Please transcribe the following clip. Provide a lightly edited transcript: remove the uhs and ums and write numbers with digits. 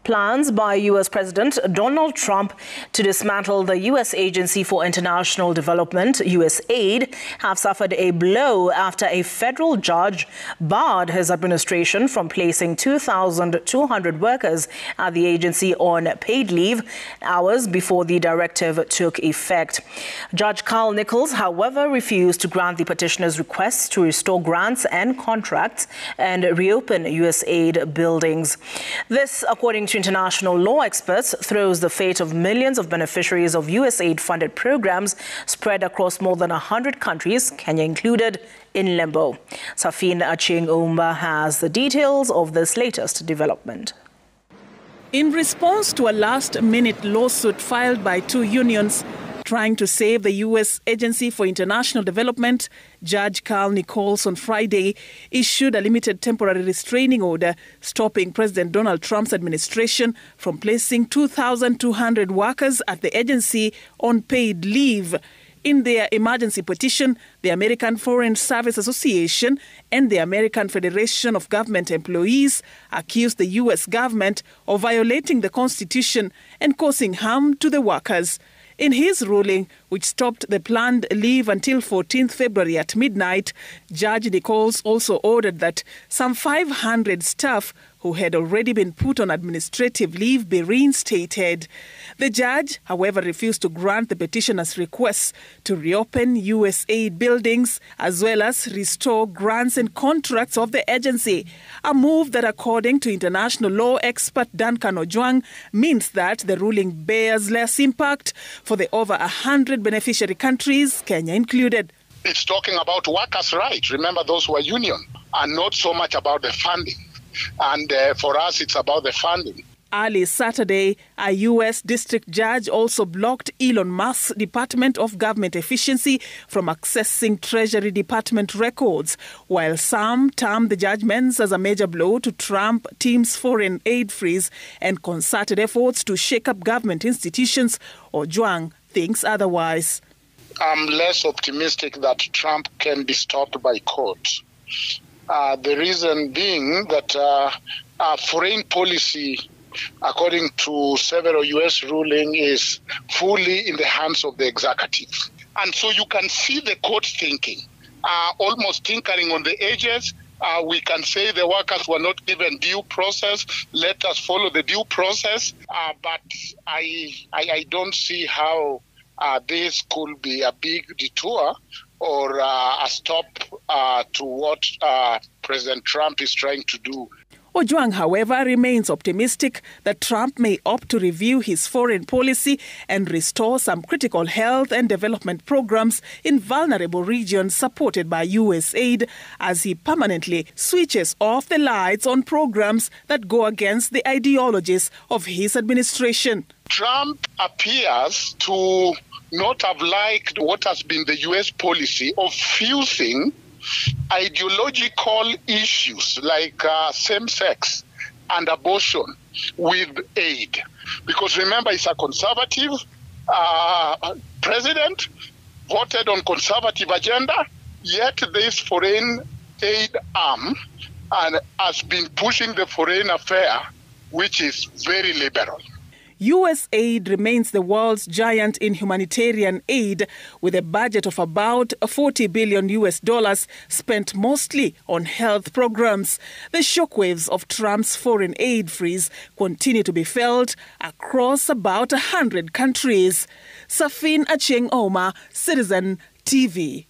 Plans by U.S. President Donald Trump to dismantle the U.S. Agency for International Development, USAID, have suffered a blow after a federal judge barred his administration from placing 2,200 workers at the agency on paid leave hours before the directive took effect. Judge Carl Nichols, however, refused to grant the petitioners' requests to restore grants and contracts and reopen USAID buildings. This, according to international law experts, throws the fate of millions of beneficiaries of USAID-funded programs spread across more than 100 countries, Kenya included, in limbo. Serfine Achieng Ouma has the details of this latest development. In response to a last-minute lawsuit filed by two unions trying to save the U.S. Agency for International Development, Judge Carl Nichols on Friday issued a limited temporary restraining order stopping President Donald Trump's administration from placing 2,200 workers at the agency on paid leave. In their emergency petition, the American Foreign Service Association and the American Federation of Government Employees accused the U.S. government of violating the Constitution and causing harm to the workers. In his ruling, which stopped the planned leave until 14th February at midnight, Judge Nichols also ordered that some 500 staff who had already been put on administrative leave be reinstated. The judge, however, refused to grant the petitioners' requests to reopen USAID buildings as well as restore grants and contracts of the agency, a move that, according to international law expert Duncan Ojwang, means that the ruling bears less impact for the over 100 beneficiary countries, Kenya included. It's talking about workers' rights. Remember, those who are union, and not so much about the funding. And for us, it's about the funding. Early Saturday, a U.S. district judge also blocked Elon Musk's Department of Government Efficiency from accessing Treasury Department records, while some termed the judgments as a major blow to Trump team's foreign aid freeze and concerted efforts to shake up government institutions. Ojwang thinks otherwise. I'm less optimistic that Trump can be stopped by courts. The reason being that foreign policy, according to several U.S. rulings, is fully in the hands of the executive. And so you can see the court thinking, almost tinkering on the edges. We can say the workers were not given due process. Let us follow the due process. But I don't see how this could be a big detour or a stop to what President Trump is trying to do. Ojwang, however, remains optimistic that Trump may opt to review his foreign policy and restore some critical health and development programs in vulnerable regions supported by USAID as he permanently switches off the lights on programs that go against the ideologies of his administration. Trump appears to not have liked what has been the U.S. policy of fusing ideological issues like same-sex and abortion with aid. Because remember, he's a conservative president, voted on conservative agenda, yet this foreign aid arm and has been pushing the foreign affair, which is very liberal. USAID remains the world's giant in humanitarian aid, with a budget of about $40 billion spent mostly on health programs. The shockwaves of Trump's foreign aid freeze continue to be felt across about 100 countries. Serfine Achieng Ouma, Citizen TV.